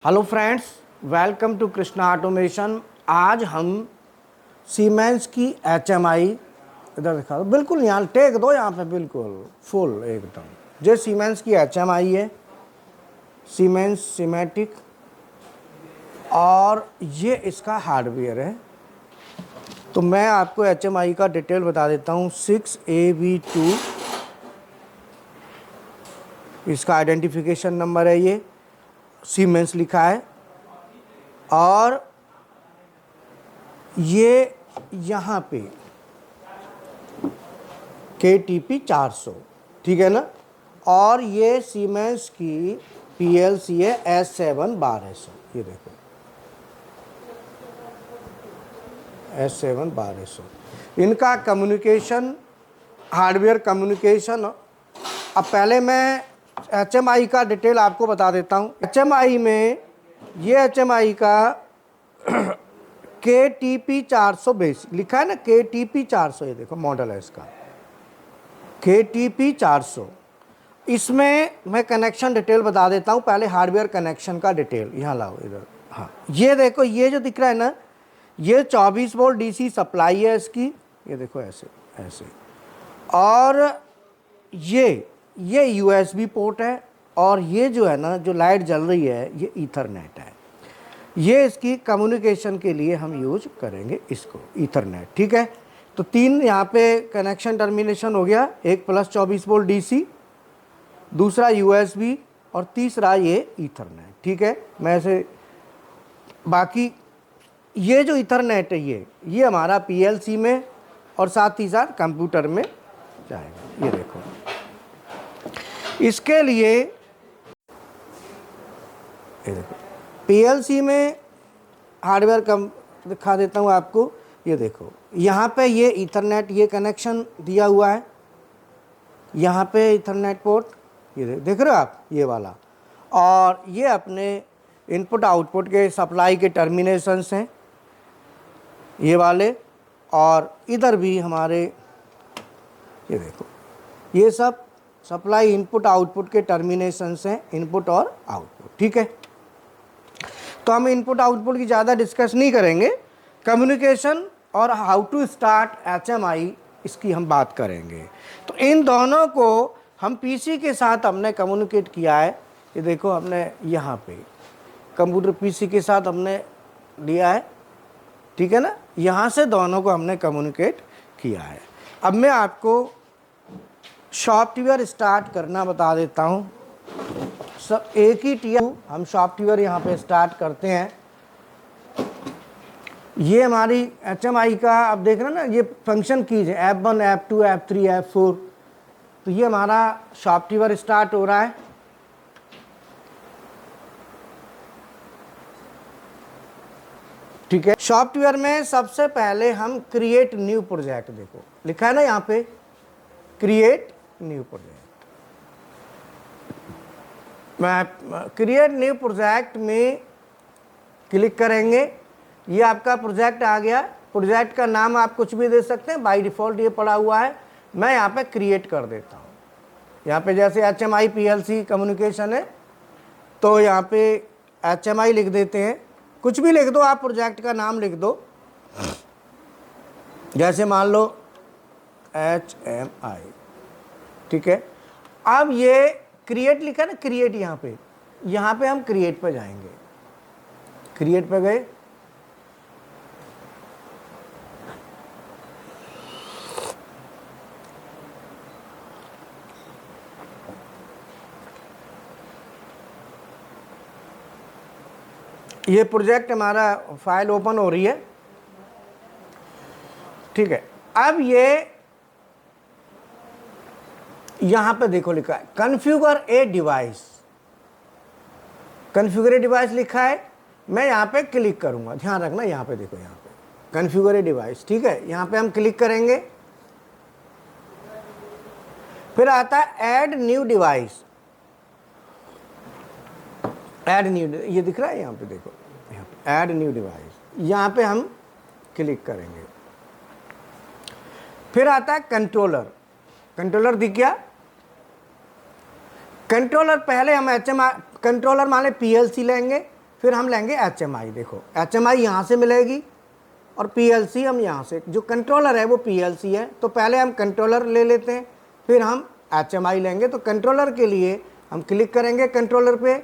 Hello friends, welcome to Krishna automation. आज हम siemens की एचएमआई इधर दिखा दो, बिल्कुल यहाँ टेक दो, यहाँ पे बिल्कुल फुल एकदम। जो सीमेंस की एचएमआई है, सीमेंस सीमेटिक, और ये इसका हार्डवेयर है। तो मैं आपको एचएमआई का डिटेल बता देता हूँ। 6AB2 इसका आइडेंटिफिकेशन नंबर है, ये सीमेंस लिखा है। और ये यहाँ पे KTP 400, ठीक है ना। और ये सीमेंस की PLC है S7 1200। ये देखो S7 1200। इनका कम्युनिकेशन, हार्डवेयर कम्युनिकेशन। अब पहले मैं HMI का डिटेल आपको बता देता हूँ। HMI में ये HMI का KTP 400 बेसिक लिखा है ना, KTP 400। ये देखो मॉडल है इसका KTP 400। इसमें मैं कनेक्शन डिटेल बता देता हूँ। पहले हार्डवेयर कनेक्शन का डिटेल यहाँ लाओ इधर। हाँ, ये देखो, ये जो दिख रहा है ना, ये 24 वोल्ट DC सप्लाई है इसकी। ये देखो ऐसे ऐसे। और ये USB पोर्ट है। और ये जो है ना, जो लाइट जल रही है, ये ईथरनेट है। ये इसकी कम्युनिकेशन के लिए हम यूज करेंगे इसको, ईथरनेट, ठीक है। तो 3 यहाँ पे कनेक्शन टर्मिनेशन हो गया। एक प्लस 24 वोल्ट DC, दूसरा USB, और तीसरा ये ईथरनेट, ठीक है। मैं ऐसे बाकी ये जो ईथरनेट है, ये हमारा PLC में और साथ ही साथ कंप्यूटर में जाएगा। ये देखो, इसके लिए ये देखो PLC में हार्डवेयर कम दिखा देता हूँ आपको। ये देखो, यहाँ पे ये ईथरनेट, ये कनेक्शन दिया हुआ है। यहाँ पे ईथरनेट पोर्ट, ये देख रहे हो आप, ये वाला। और ये अपने इनपुट आउटपुट के सप्लाई के टर्मिनेशंस हैं, ये वाले। और इधर भी हमारे, ये देखो, ये सब सप्लाई इनपुट आउटपुट के टर्मिनेशंस हैं, इनपुट और आउटपुट, ठीक है। तो हम इनपुट आउटपुट की ज़्यादा डिस्कस नहीं करेंगे। कम्युनिकेशन और हाउ टू स्टार्ट HMI, इसकी हम बात करेंगे। तो इन दोनों को हम PC के साथ हमने कम्युनिकेट किया है। ये देखो, हमने यहाँ पे कंप्यूटर PC के साथ हमने लिया है, ठीक है ना। यहाँ से दोनों को हमने कम्युनिकेट किया है। अब मैं आपको सॉफ्टवेयर स्टार्ट करना बता देता हूँ। सब एक ही टीयर हम सॉफ्टवेयर यहाँ पे स्टार्ट करते हैं। ये हमारी HMI का, अब देख रहे हैं ना, ये फंक्शन कीज है F1 F2 F3 F4। तो ये हमारा सॉफ्टवेयर स्टार्ट हो रहा है। ठीक है। सॉफ्टवेयर में सबसे पहले हम क्रिएट न्यू प्रोजेक्ट, देखो लिखा है ना यहाँ पे, क्रिएट न्यू प्रोजेक्ट। मैं क्रिएट न्यू प्रोजेक्ट में क्लिक करेंगे। ये आपका प्रोजेक्ट आ गया। प्रोजेक्ट का नाम आप कुछ भी दे सकते हैं, बाय डिफ़ॉल्ट ये पड़ा हुआ है। मैं यहाँ पे क्रिएट कर देता हूँ। यहाँ पे जैसे HMI PLC कम्युनिकेशन है, तो यहाँ पे HMI लिख देते हैं। कुछ भी लिख दो आप, प्रोजेक्ट का नाम लिख दो। जैसे मान लो HMI, ठीक है। अब ये क्रिएट लिखा ना, क्रिएट, यहाँ पे हम क्रिएट पे जाएंगे। क्रिएट पे गए, ये प्रोजेक्ट हमारा फाइल ओपन हो रही है, ठीक है। अब ये यहाँ पे देखो लिखा है configure a device, configure a device लिखा है। मैं यहाँ पे क्लिक करूँगा, ध्यान रखना, यहाँ पे देखो, यहाँ पे कॉन्फ़िगर ए डिवाइस, ठीक है। यहाँ पे हम क्लिक करेंगे। फिर आता है add new device, add new, ये दिख रहा है यहाँ पे, देखो यहाँ पे ऐड न्यू डिवाइस। यहाँ पे हम क्लिक करेंगे। फिर आता है कंट्रोलर, कंट्रोलर दिख गया। कंट्रोलर पहले हम HMI कंट्रोलर माने PLC लेंगे, फिर हम लेंगे HMI। देखो HMI यहाँ से मिलेगी और PLC हम यहाँ से, जो कंट्रोलर है वो PLC है, तो पहले हम कंट्रोलर ले लेते हैं, फिर हम HMI लेंगे। तो कंट्रोलर के लिए हम क्लिक करेंगे, कंट्रोलर पे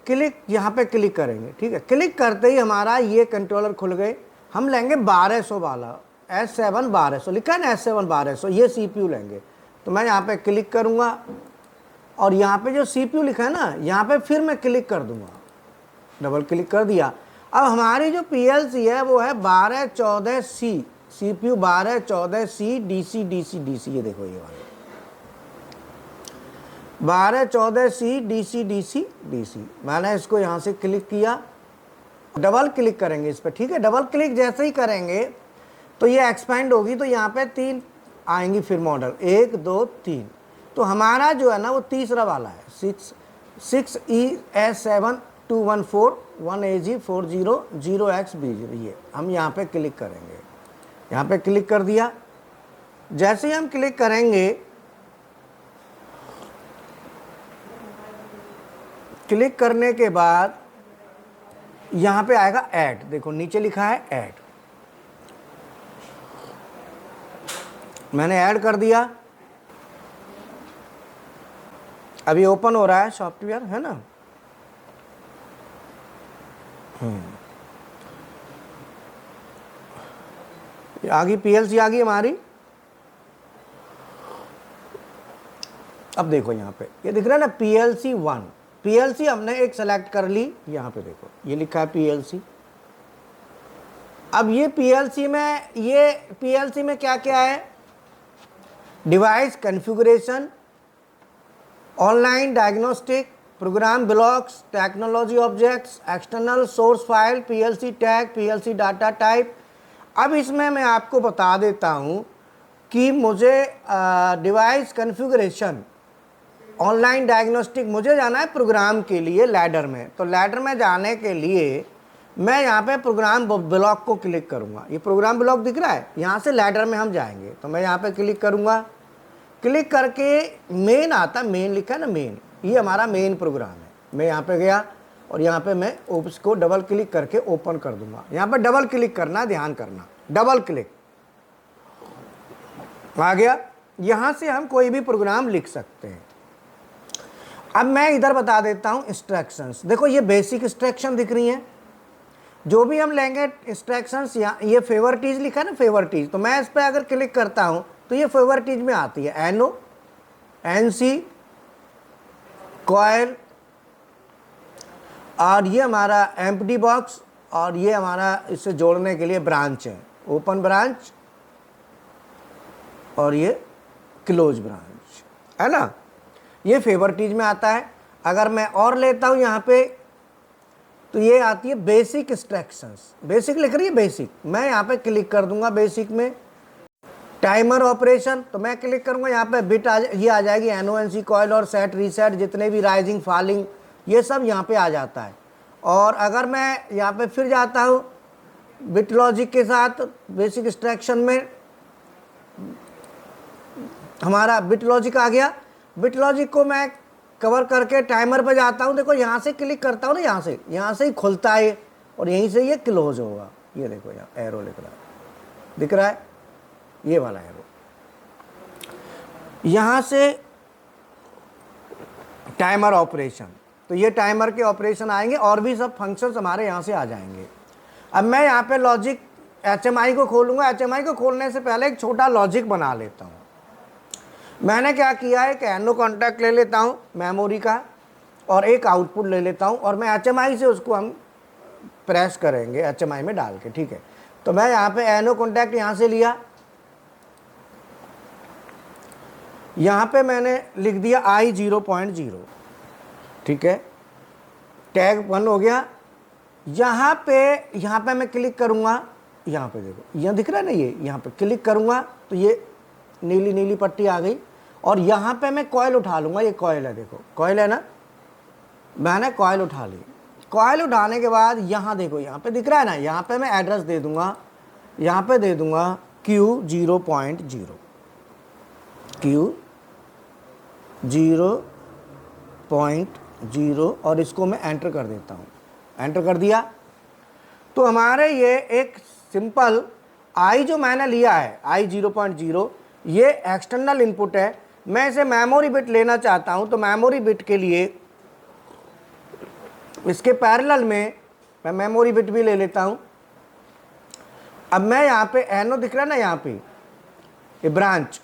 क्लिक, यहाँ पे क्लिक करेंगे, ठीक है। क्लिक करते ही हमारा ये कंट्रोलर खुल गए। हम लेंगे 1200 वाला, S7 1200 लिखा है ना, S7 1200, ये CPU लेंगे। तो मैं यहाँ पे क्लिक करूँगा और यहाँ पे जो CPU लिखा है ना, यहाँ पे फिर मैं क्लिक कर दूँगा, डबल क्लिक कर दिया। अब हमारी जो PLC है वो है 1214C, CPU 1214C DC DC DC, ये देखो ये वाला 1214C DC DC DC। मैंने इसको यहाँ से क्लिक किया, डबल क्लिक करेंगे इस पर, ठीक है। डबल क्लिक जैसे ही करेंगे तो ये एक्सपेंड होगी, तो यहाँ पे 3 आएंगी फिर मॉडल, 1 2 3। तो हमारा जो है ना वो तीसरा वाला है, 6ES7 214 1AG 40 0XB0, ये हम यहाँ पे क्लिक करेंगे। यहाँ पे क्लिक कर दिया। जैसे ही हम क्लिक करेंगे, क्लिक करने के बाद यहाँ पे आएगा ऐड, देखो नीचे लिखा है ऐड, मैंने ऐड कर दिया। अभी ओपन हो रहा है सॉफ्टवेयर, है ना। आगे PLC आ गई हमारी। अब देखो यहाँ पे ये दिख रहा है ना PLC 1, PLC हमने एक सेलेक्ट कर ली, यहाँ पे देखो ये लिखा है PLC। अब ये PLC में क्या क्या है, device configuration, online diagnostic, program blocks, technology objects, external source file, PLC tag, PLC data type. अब इसमें मैं आपको बता देता हूँ कि मुझे डिवाइस कॉन्फ़िगरेशन, ऑनलाइन डायग्नोस्टिक, मुझे जाना है प्रोग्राम के लिए लैडर में। तो लैडर में जाने के लिए मैं यहाँ पे प्रोग्राम ब्लॉक को क्लिक करूँगा। ये प्रोग्राम ब्लॉक दिख रहा है, यहाँ से लैडर में हम जाएंगे। तो मैं यहाँ पे क्लिक करूँगा, क्लिक करके मेन आता, मेन लिखा है ना मेन, ये हमारा मेन प्रोग्राम है। मैं यहाँ पे गया और यहाँ पे मैं उसको डबल क्लिक करके ओपन कर दूंगा। यहाँ पे डबल क्लिक करना, ध्यान करना, डबल क्लिक आ गया। यहाँ से हम कोई भी प्रोग्राम लिख सकते हैं। अब मैं इधर बता देता हूँ इंस्ट्रक्शंस। देखो ये बेसिक इंस्ट्रक्शन दिख रही हैं, जो भी हम लेंगे इंस्ट्रक्शंस। यहाँ ये फेवरटीज लिखा है ना, फेवरटीज, तो मैं इस पर अगर क्लिक करता हूँ तो ये फेवरटीज में आती है, NO, NC, कॉयल, और ये हमारा एम्प्टी बॉक्स, और ये हमारा इससे जोड़ने के लिए ब्रांच है, ओपन ब्रांच और ये क्लोज ब्रांच, है ना। ये फेवरटीज में आता है। अगर मैं और लेता हूँ यहाँ पे तो ये आती है बेसिक इंस्ट्रक्शंस, बेसिक लिख रही है बेसिक, मैं यहाँ पे क्लिक कर दूंगा बेसिक में। टाइमर ऑपरेशन, तो मैं क्लिक करूंगा, यहाँ पे बिट ये आ जाएगी, NO, NC, कॉयल और सेट रीसेट, जितने भी राइजिंग फॉलिंग ये सब यहाँ पे आ जाता है। और अगर मैं यहाँ पे फिर जाता हूँ बिट लॉजिक के साथ, बेसिक इंस्ट्रक्शन में हमारा बिट लॉजिक आ गया। बिट लॉजिक को मैं कवर करके टाइमर पर जाता हूँ। देखो यहाँ से क्लिक करता हूँ ना, यहाँ से ही खुलता है और यहीं से ये क्लोज होगा। ये देखो यहाँ एरो लिख रहा है, दिख रहा है, ये वाला एरो। यहाँ से टाइमर ऑपरेशन, तो ये टाइमर के ऑपरेशन आएंगे और भी सब फंक्शंस हमारे यहाँ से आ जाएंगे। अब मैं यहाँ पे लॉजिक HMI को खोलूँगा। HMI को खोलने से पहले एक छोटा लॉजिक बना लेता हूँ। मैंने क्या किया है कि NO कॉन्टैक्ट ले लेता हूँ मेमोरी का और एक आउटपुट ले लेता हूँ और मैं HMI से उसको हम प्रेस करेंगे HMI में डाल के, ठीक है। तो मैं यहाँ पे NO कॉन्टैक्ट यहाँ से लिया, यहाँ पे मैंने लिख दिया I 0.0, ठीक है, टैग 1 हो गया। यहाँ पे मैं क्लिक करूँगा, यहाँ पे देखो यहाँ दिख रहा है ना, ये यहाँ पे क्लिक करूँगा तो ये नीली नीली पट्टी आ गई और यहाँ पे मैं कॉयल उठा लूँगा। ये कॉयल है, देखो कॉयल है ना, मैंने कॉयल उठा ली। कॉयल उठाने के बाद यहाँ देखो, यहाँ पे दिख रहा है ना, यहाँ पे मैं एड्रेस दे दूँगा, यहाँ पे दे दूँगा Q 0.0, Q 0.0 और इसको मैं एंटर कर देता हूँ। एंटर कर दिया। तो हमारे ये एक सिंपल आई जो मैंने लिया है आई 0.0, ये एक्सटर्नल इनपुट है। मैं इसे मेमोरी बिट लेना चाहता हूं, तो मेमोरी बिट के लिए इसके पैरेलल में मैं मेमोरी बिट भी ले लेता हूं। अब मैं यहाँ पे एनो दिख रहा है ना, यहाँ पे ये ब्रांच,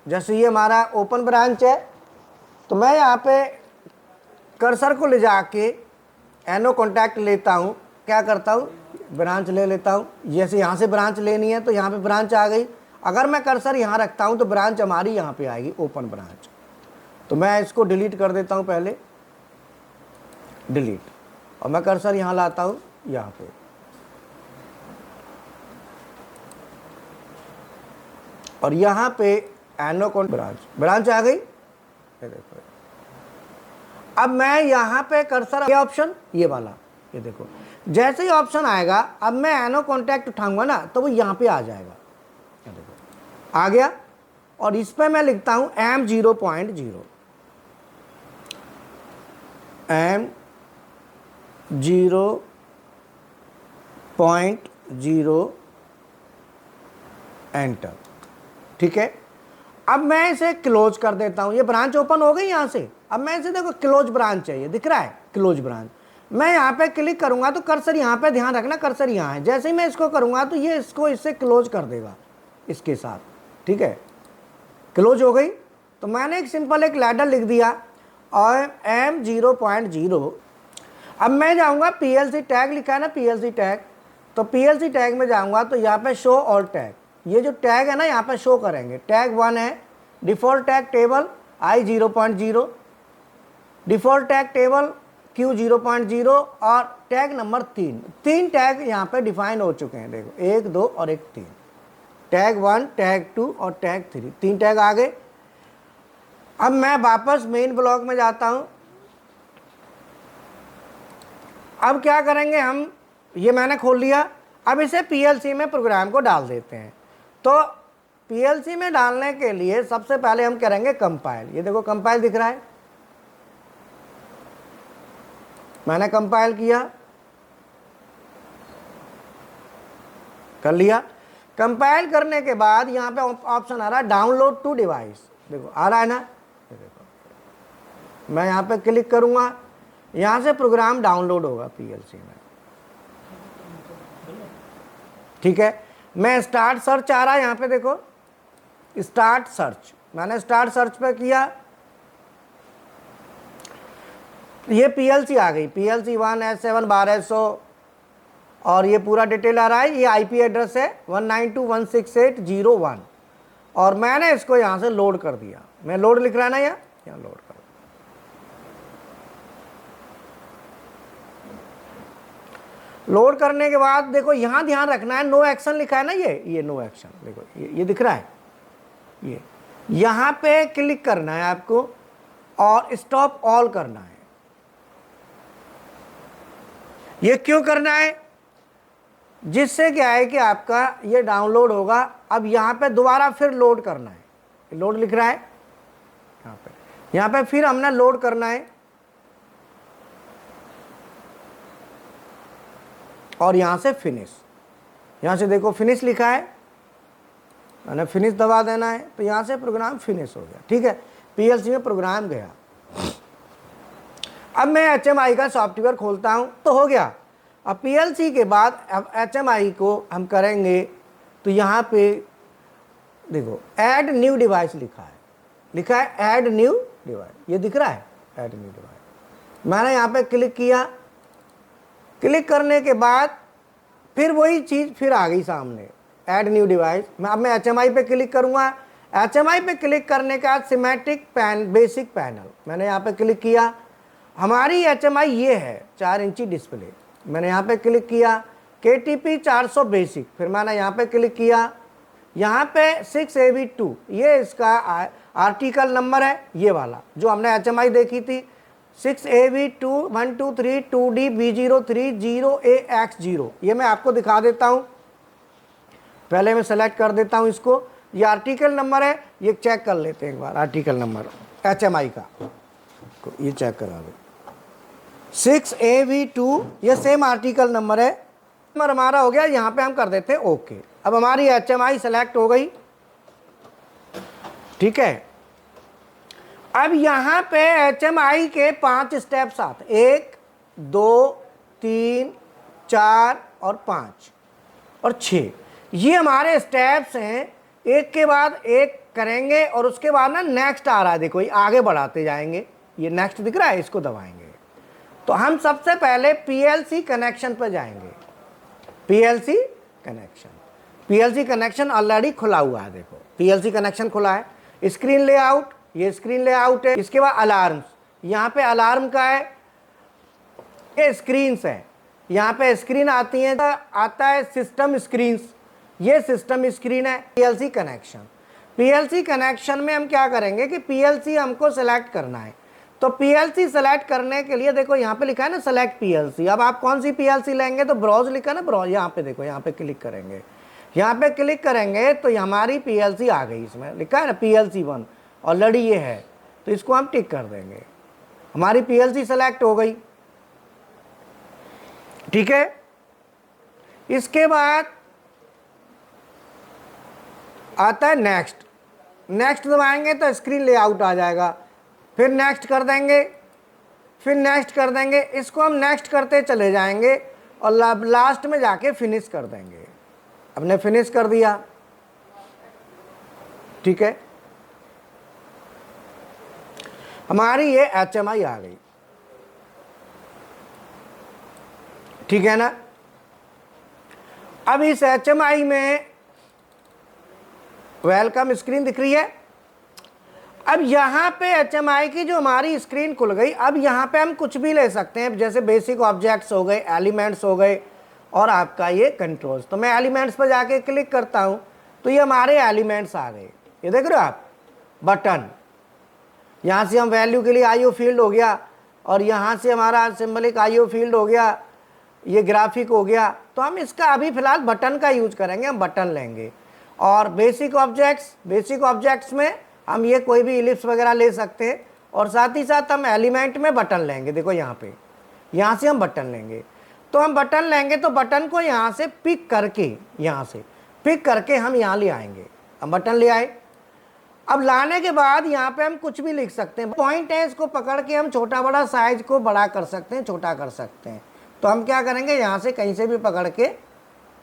जैसे ये हमारा ओपन ब्रांच है, तो मैं यहाँ पे कर्सर को ले जाके एनो कॉन्टैक्ट लेता हूँ। क्या करता हूँ, ब्रांच ले लेता हूँ। जैसे यहाँ से ब्रांच लेनी है तो यहाँ पे ब्रांच आ गई। अगर मैं कर्सर यहाँ रखता हूँ तो ब्रांच हमारी यहाँ पे आएगी, ओपन ब्रांच। तो मैं इसको डिलीट कर देता हूँ, पहले डिलीट, और मैं कर्सर यहाँ लाता हूँ यहाँ पे। और यहाँ पे एनो कौन ब्रांच आ गई, ये देखो। अब मैं यहाँ पे कर्सर, ये ऑप्शन ये वाला, ये देखो, जैसे ही ऑप्शन आएगा अब मैं एनो कॉन्टैक्ट उठाऊंगा ना तो वो यहाँ पे आ जाएगा, ये देखो आ गया। और इस पे मैं लिखता हूँ M0.0, M0.0 एंटर। ठीक है, अब मैं इसे क्लोज कर देता हूं। ये ब्रांच ओपन हो गई यहां से। अब मैं इसे देखो, क्लोज ब्रांच है, ये दिख रहा है क्लोज ब्रांच। मैं यहाँ पे क्लिक करूंगा तो कर्सर यहाँ पे, ध्यान रखना कर्सर यहाँ है, जैसे ही मैं इसको करूंगा तो ये इसको इससे क्लोज कर देगा इसके साथ। ठीक है, क्लोज हो गई। तो मैंने एक सिंपल एक लैडर लिख दिया और M0.0। अब मैं जाऊंगा PLC टैग, लिखा है ना PLC टैग, तो PLC टैग में जाऊंगा तो यहाँ पे शो ऑल टैग, ये जो टैग है ना यहाँ पे शो करेंगे। टैग 1 है default tag table I0.0, default tag table Q0.0 और टैग नंबर 3 टैग यहाँ पे डिफाइन हो चुके हैं। देखो 1 2 और 1 3, टैग 1 टैग 2 और टैग 3 टैग आ गए। अब मैं वापस मेन ब्लॉक में जाता हूँ। अब क्या करेंगे हम, ये मैंने खोल लिया। अब इसे PLC में प्रोग्राम को डाल देते हैं। तो PLC में डालने के लिए सबसे पहले हम करेंगे कंपाइल। ये देखो कंपाइल दिख रहा है, मैंने कंपाइल किया, कर लिया। कंपाइल करने के बाद यहाँ पे ऑप्शन आ रहा है डाउनलोड टू डिवाइस, देखो आ रहा है ना, ये देखो। मैं यहाँ पे क्लिक करूँगा, यहाँ से प्रोग्राम डाउनलोड होगा PLC में। ठीक है, मैं स्टार्ट सर्च आ रहा है यहाँ पे, देखो स्टार्ट सर्च, मैंने स्टार्ट सर्च पे किया, ये PLC आ गई, PLC 1S7/1200 और ये पूरा डिटेल आ रहा है। ये IP एड्रेस है 192.168.0.1 और मैंने इसको यहाँ से लोड कर दिया। मैं लोड लिख रहा है ना, यहाँ लोड कर, लोड करने के बाद देखो यहाँ ध्यान रखना है, नो एक्शन लिखा है ना, ये नो एक्शन, देखो ये दिख रहा है। ये यहाँ पे क्लिक करना है आपको और स्टॉप ऑल करना है। ये क्यों करना है, जिससे क्या है कि आपका ये डाउनलोड होगा। अब यहाँ पे दोबारा फिर लोड करना है, लोड लिख रहा है यहाँ पे फिर हमने लोड करना है और यहाँ से फिनिश, यहाँ से देखो फिनिश लिखा है, मैंने फिनिश दबा देना है तो यहाँ से प्रोग्राम फिनिश हो गया। ठीक है, PLC में प्रोग्राम गया। अब मैं HMI का सॉफ्टवेयर खोलता हूँ तो हो गया। अब PLC के बाद अब HMI को हम करेंगे तो यहाँ पे देखो ऐड न्यू डिवाइस लिखा है ऐड न्यू डिवाइस, ये दिख रहा है ऐड न्यू डिवाइस। मैंने यहाँ पे क्लिक किया, क्लिक करने के बाद फिर वही चीज़ फिर आ गई सामने, ऐड न्यू डिवाइस। अब मैं HMI पे क्लिक करूँगा। HMI पे क्लिक करने के बाद सिमेट्रिक बेसिक पैनल, मैंने यहाँ पे क्लिक किया। हमारी HMI ये है 4 इंची डिस्प्ले, मैंने यहाँ पे क्लिक किया। KTP 400 बेसिक, फिर मैंने यहाँ पे क्लिक किया। यहाँ पे 6AV2 ये इसका आर्टिकल नंबर है, ये वाला जो हमने HMI देखी थी 6AV2 123 2D B03 0AX0। ये मैं आपको दिखा देता हूँ, पहले मैं सेलेक्ट कर देता हूँ इसको। ये आर्टिकल नंबर है, ये चेक कर लेते हैं एक बार। आर्टिकल नंबर HMI का ये चेक करा दो, 6AV2, ये सेम आर्टिकल नंबर है। नंबर हमारा हो गया, यहाँ पे हम कर देते हैं ओके। अब हमारी HMI सेलेक्ट हो गई, ठीक है। अब यहाँ पे HMI के 5 स्टेप्स आते, 1 2 3 4 और 5 और 6, ये हमारे स्टेप्स हैं। एक के बाद एक करेंगे और उसके बाद ना नेक्स्ट आ रहा है, देखो ये आगे बढ़ाते जाएंगे, ये नेक्स्ट दिख रहा है, इसको दबाएंगे। तो हम सबसे पहले PLC कनेक्शन पर जाएंगे। PLC कनेक्शन ऑलरेडी खुला हुआ है, देखो PLC कनेक्शन खुला है। स्क्रीन लेआउट, ये स्क्रीन लेआउट है। इसके बाद अलार्म्स, यहाँ पे अलार्म का है, ये स्क्रीन्स है, यहाँ पे स्क्रीन आती है, आता है सिस्टम स्क्रीन्स, ये सिस्टम स्क्रीन है। PLC कनेक्शन में हम क्या करेंगे कि PLC हमको सेलेक्ट करना है। तो PLC सेलेक्ट करने के लिए देखो यहाँ पे लिखा है ना सेलेक्ट PLC। अब आप कौन सी PLC लेंगे, तो ब्राउज लिखा है ना, ब्राउज, यहाँ पे देखो, यहाँ पे क्लिक करेंगे, यहाँ पे क्लिक करेंगे तो हमारी PLC आ गई। इसमें लिखा है ना PLC 1, ऑलरेडी ये है, तो इसको हम टिक कर देंगे, हमारी PLC सेलेक्ट हो गई, ठीक है। इसके बाद आता है नेक्स्ट, नेक्स्ट दबाएंगे तो स्क्रीन लेआउट आ जाएगा, फिर नेक्स्ट कर देंगे, फिर नेक्स्ट कर देंगे, इसको हम नेक्स्ट करते चले जाएंगे और लास्ट में जाके फिनिश कर देंगे। हमने फिनिश कर दिया, ठीक है, हमारी ये HMI आ गई, ठीक है ना। अब इस HMI में वेलकम स्क्रीन दिख रही है। अब यहाँ पे HMI की जो हमारी स्क्रीन खुल गई। अब यहाँ पे हम कुछ भी ले सकते हैं, जैसे बेसिक ऑब्जेक्ट्स हो गए, एलिमेंट्स हो गए और आपका ये कंट्रोल्स। तो मैं एलिमेंट्स पर जाके क्लिक करता हूँ तो ये हमारे एलिमेंट्स आ गए, ये देख रहे हो आप, बटन। यहाँ से हम वैल्यू के लिए IO फील्ड हो गया और यहाँ से हमारा सिंबलिक IO फील्ड हो गया, ये ग्राफिक हो गया। तो हम इसका अभी फ़िलहाल बटन का यूज करेंगे, हम बटन लेंगे। और बेसिक ऑब्जेक्ट्स में हम ये कोई भी इलिप्स वगैरह ले सकते हैं और साथ ही साथ हम एलिमेंट में बटन लेंगे। देखो यहाँ पे, यहाँ से हम बटन लेंगे, तो हम बटन लेंगे तो बटन को यहाँ से पिक करके, यहाँ से पिक करके हम यहाँ ले आएंगे। हम बटन ले आए। अब लाने के बाद यहाँ पे हम कुछ भी लिख सकते हैं, पॉइंट है, इसको पकड़ के हम छोटा बड़ा साइज को बड़ा कर सकते हैं, छोटा कर सकते हैं। तो हम क्या करेंगे, यहाँ से कहीं से भी पकड़ के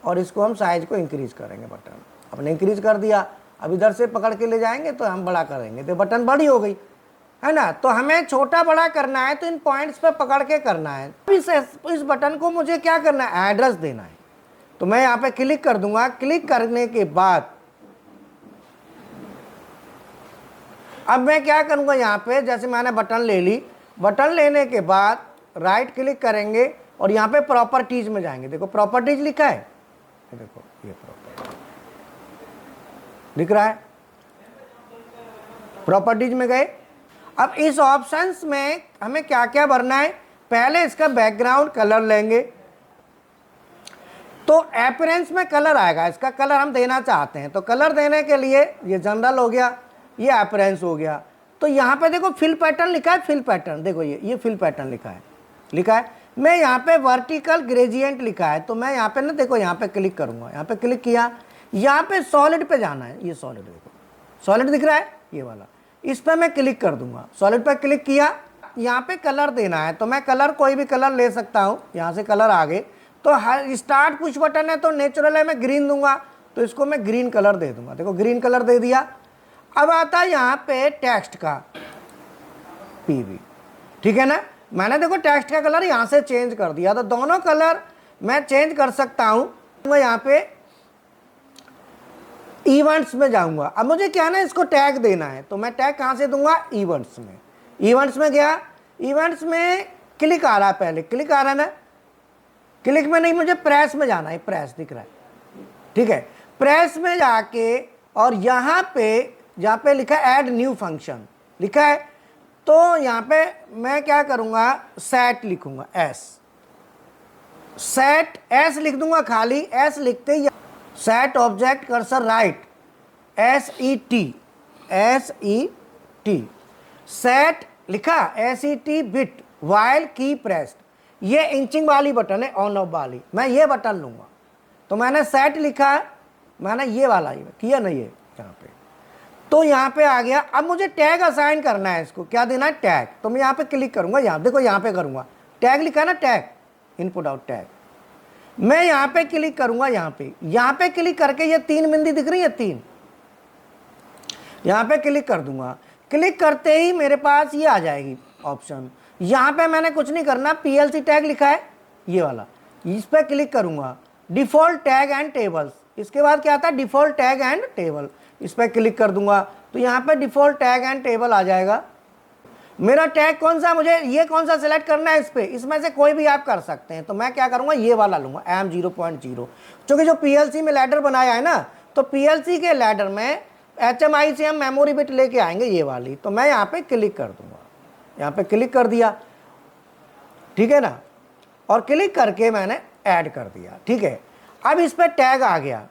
और इसको हम साइज को इंक्रीज करेंगे। बटन अपने इंक्रीज कर दिया, अब इधर से पकड़ के ले जाएंगे तो हम बड़ा करेंगे, तो बटन बड़ी हो गई, है ना। तो हमें छोटा बड़ा करना है तो इन पॉइंट्स पे पकड़ के करना है। इस बटन को मुझे क्या करना है, एड्रेस देना है। तो मैं यहाँ पे क्लिक कर दूंगा। क्लिक करने के बाद अब मैं क्या करूँगा, यहाँ पे जैसे मैंने बटन ले ली, बटन लेने के बाद राइट क्लिक करेंगे और यहाँ पे प्रॉपर्टीज में जाएंगे। देखो प्रॉपर्टीज लिखा है, देखो ये प्रॉपर्टी दिख रहा है, प्रॉपर्टीज में गए। अब इस ऑप्शंस में हमें क्या क्या भरना है, पहले इसका बैकग्राउंड कलर लेंगे। तो अपीयरेंस में कलर आएगा, इसका कलर हम देना चाहते हैं। तो कलर देने के लिए ये जनरल हो गया, ये अपीयरेंस हो गया। तो यहाँ पे देखो फिल पैटर्न लिखा है, फिल पैटर्न देखो, ये फिल पैटर्न लिखा है। मैं यहाँ पे वर्टिकल ग्रेडियंट लिखा है, तो मैं यहाँ पे ना देखो, यहाँ पे क्लिक करूँगा, यहाँ पे क्लिक किया, यहाँ पे सॉलिड पे जाना है। ये सॉलिड देखो, सॉलिड दिख रहा है ये वाला, इस पर मैं क्लिक कर दूंगा। सॉलिड पर क्लिक किया, यहाँ पे कलर देना है, तो मैं कलर कोई भी कलर ले सकता हूँ। यहाँ से कलर आ गए, तो हर स्टार्ट पुश बटन है तो नेचुरल है, मैं ग्रीन दूंगा, तो इसको मैं ग्रीन कलर दे दूंगा। देखो ग्रीन कलर दे दिया। अब आता है यहाँ पे टेक्स्ट का PV, ठीक है ना। मैंने देखो टेक्स्ट का कलर यहाँ से चेंज कर दिया, तो दोनों कलर मैं चेंज कर सकता हूँ। मैं यहाँ पे इवेंट्स में जाऊंगा। अब मुझे क्या ना, इसको टैग देना है, तो मैं टैग कहाँ से दूंगा, इवेंट्स में। इवेंट्स में गया, इवेंट्स में क्लिक आ रहा है, पहले क्लिक आ रहा है ना, क्लिक में नहीं, मुझे प्रेस में जाना है, प्रेस दिख रहा है, ठीक है। प्रेस में जाके और यहाँ पे जहाँ पे लिखा है ऐड न्यू फंक्शन लिखा है, तो यहाँ पे मैं क्या करूँगा, सेट लिखूँगा, सेट एस लिख दूंगा खाली। एस लिखते ही set object cursor right, SET set लिखा, SET bit, while key pressed. ये इंचिंग वाली बटन है, ऑन ऑफ वाली, मैं ये बटन लूँगा। तो मैंने सेट लिखा है, मैंने ये वाला ही किया ना, ये यहाँ पे, तो यहाँ पे आ गया। अब मुझे टैग असाइन करना है, इसको क्या देना है, टैग। तो मैं यहाँ पे क्लिक करूँगा, यहाँ देखो यहाँ पे करूँगा, टैग लिखा है ना, टैग, इनपुट आउट टैग। मैं यहाँ पे क्लिक करूँगा, यहाँ पे क्लिक करके ये 3 बिंदी दिख रही है, 3, यहाँ पे क्लिक कर दूंगा। क्लिक करते ही मेरे पास ये आ जाएगी ऑप्शन। यहाँ पे मैंने कुछ नहीं करना, PLC टैग लिखा है ये वाला, इस पर क्लिक करूँगा, डिफ़ॉल्ट टैग एंड टेबल्स। इसके बाद क्या आता है, डिफ़ॉल्ट टैग एंड टेबल, इस पर क्लिक कर दूंगा तो यहाँ पे डिफ़ॉल्ट टैग एंड टेबल आ जाएगा। मेरा टैग कौन सा, मुझे ये कौन सा सिलेक्ट करना है, इस पर, इसमें से कोई भी आप कर सकते हैं। तो मैं क्या करूँगा, ये वाला लूँगा, M0.0, क्योंकि जो PLC में लैडर बनाया है ना, तो PLC के लैडर में HMI से हम मेमोरी बिट लेके आएंगे ये वाली। तो मैं यहाँ पे क्लिक कर दूंगा, यहाँ पे क्लिक कर दिया, ठीक है ना, और क्लिक करके मैंने ऐड कर दिया, ठीक है। अब इस पर टैग आ गया,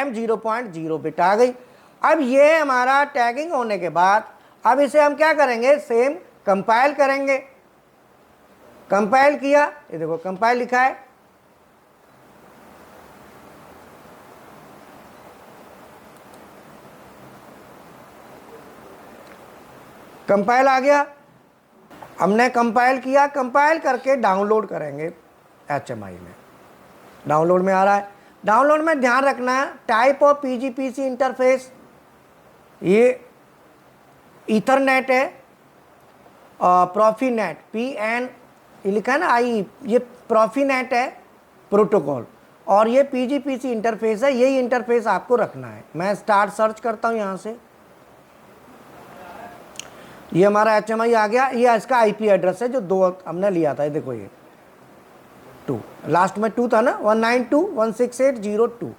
M0.0 बिट आ गई। अब ये हमारा टैगिंग होने के बाद अब इसे हम क्या करेंगे, सेम कंपाइल करेंगे। कंपाइल किया, ये देखो कंपाइल लिखा है, कंपाइल आ गया। हमने कंपाइल किया, कंपाइल करके डाउनलोड करेंगे HMI में। डाउनलोड में आ रहा है, डाउनलोड में ध्यान रखना है टाइप ऑफ PGPC इंटरफेस, ये ईथरनेट है, प्रॉफीनेट, PN ये लिखा है ना आई, ये प्रॉफीनेट है प्रोटोकॉल, और ये PGPC इंटरफेस है, यही इंटरफेस आपको रखना है। मैं स्टार्ट सर्च करता हूँ यहाँ से, ये हमारा HMI आ गया। ये इसका IP एड्रेस है जो 2 हमने लिया था, ये देखो ये 2, लास्ट में 2 था ना, 192.168.0.2।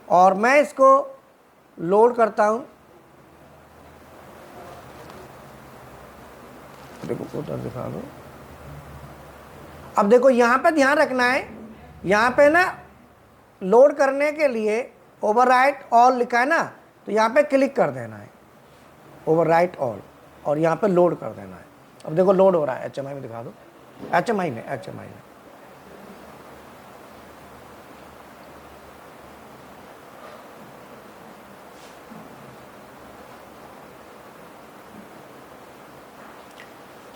और मैं इसको लोड करता हूँ, देखो उधर दिखा दो। अब देखो यहाँ पे ध्यान रखना है, यहाँ पे ना लोड करने के लिए ओवरराइट ऑल लिखा है ना, तो यहाँ पे क्लिक कर देना है, ओवरराइट ऑल, और यहाँ पे लोड कर देना है। अब देखो लोड हो रहा है, HMI में दिखा दो, HMI में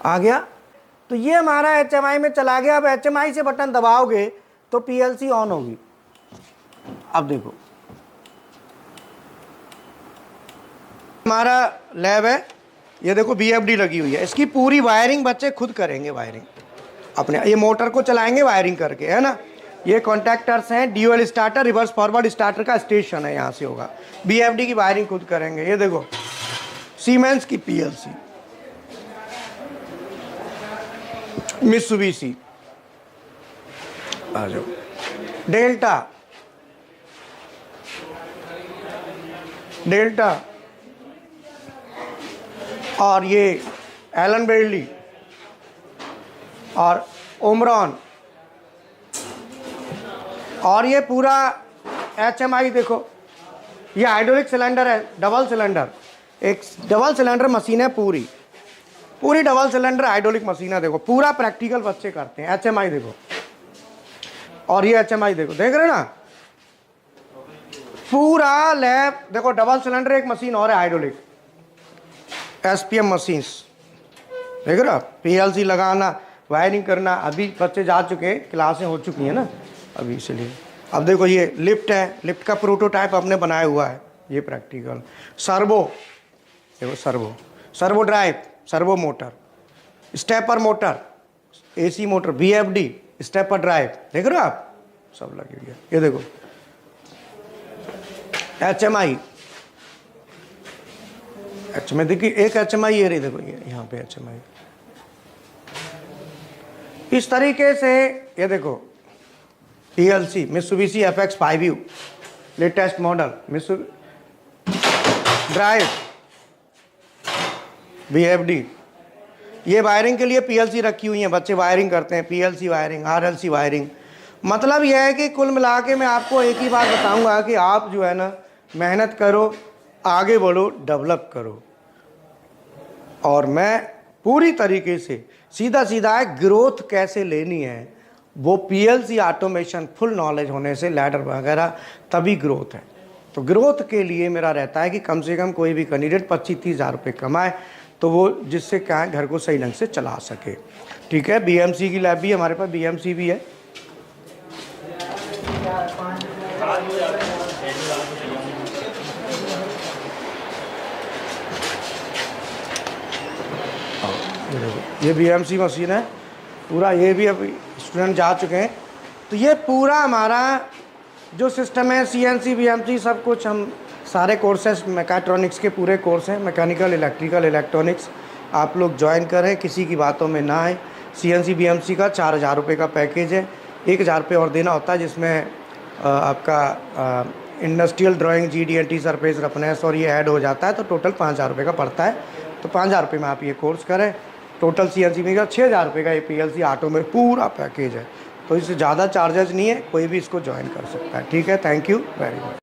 आ गया। तो ये हमारा HMI में चला गया। अब HMI से बटन दबाओगे तो PLC ऑन होगी। अब देखो हमारा लैब है, ये देखो BFD लगी हुई है, इसकी पूरी वायरिंग बच्चे खुद करेंगे, वायरिंग अपने, ये मोटर को चलाएंगे वायरिंग करके, है ना। ये कॉन्टैक्टर्स हैं, dual starter, reverse forward starter का स्टेशन है, यहाँ से होगा। BFD की वायरिंग खुद करेंगे। ये देखो सीमेंस की PLC, मित्सुबिशी, आ जाओ, डेल्टा, और ये एलन ब्रेडली और ओमरॉन, और ये पूरा HMI देखो, ये हाइड्रोलिक सिलेंडर है, डबल सिलेंडर, एक डबल सिलेंडर मशीन है, पूरी डबल सिलेंडर हाइड्रोलिक मशीन है। देखो पूरा प्रैक्टिकल बच्चे करते हैं। HMI देखो, और ये HMI देखो, देख रहे हो ना, पूरा लैब देखो, डबल सिलेंडर एक मशीन और है हाइड्रोलिक, SPM मशीन्स, देख रहे हो। PLC लगाना, वायरिंग करना, अभी बच्चे जा चुके हैं, क्लासें हो चुकी हैं ना अभी, इसलिए। अब देखो ये लिफ्ट है, लिफ्ट का प्रोटोटाइप हमने बनाया हुआ है, ये प्रैक्टिकल। सर्वो देखो, servo drive, servo motor, stepper motor, AC motor, BFD, stepper drive, देख रहे हो आप, सब लगी हुई है। ये देखो HMI देखिए, एक HMI ये रही, देखो ये यहाँ पे HMI इस तरीके से। ये देखो PLC Mitsubishi FX5U latest model, drive, BFD। ये वायरिंग के लिए PLC रखी हुई है, बच्चे वायरिंग करते हैं, PLC वायरिंग, RLC वायरिंग। मतलब यह है कि कुल मिला के मैं आपको एक ही बात बताऊंगा कि आप जो है ना, मेहनत करो, आगे बढ़ो, डेवलप करो। और मैं पूरी तरीके से सीधा सीधा है। ग्रोथ कैसे लेनी है वो पीएलसी ऑटोमेशन फुल नॉलेज होने से, लैडर वगैरह, तभी ग्रोथ है। तो ग्रोथ के लिए मेरा रहता है कि कम से कम कोई भी कैंडिडेट 25-30 हज़ार रुपये कमाए, तो वो जिससे क्या है घर को सही ढंग से चला सके। ठीक है, बीएमसी की लैब भी हमारे पास, बीएमसी भी है। ये बीएमसी मशीन है पूरा, ये भी अभी स्टूडेंट जा चुके हैं। तो ये पूरा हमारा जो सिस्टम है, सीएनसी बीएमसी सब कुछ, हम सारे कोर्सेज मैकेट्रॉनिक्स के पूरे कोर्स हैं, मैकेनिकल, इलेक्ट्रिकल, इलेक्ट्रॉनिक्स, आप लोग ज्वाइन करें, किसी की बातों में ना आए। सीएनसी बीएमसी का 4,000 रुपये का पैकेज है, 1,000 रुपये और देना होता है, जिसमें आपका इंडस्ट्रियल ड्राइंग, जीडीएनटी, सरफेस रफनेस और ये ऐड हो जाता है, तो टोटल 5,000 रुपये का पड़ता है। तो 5,000 रुपये में आप ये कोर्स करें। टोटल सीएनसी में का 6,000 रुपये का ये पीएलसी ऑटो में पूरा पैकेज है। तो इससे ज़्यादा चार्जेस नहीं है, कोई भी इसको ज्वाइन कर सकता है। ठीक है, थैंक यू वेरी मच।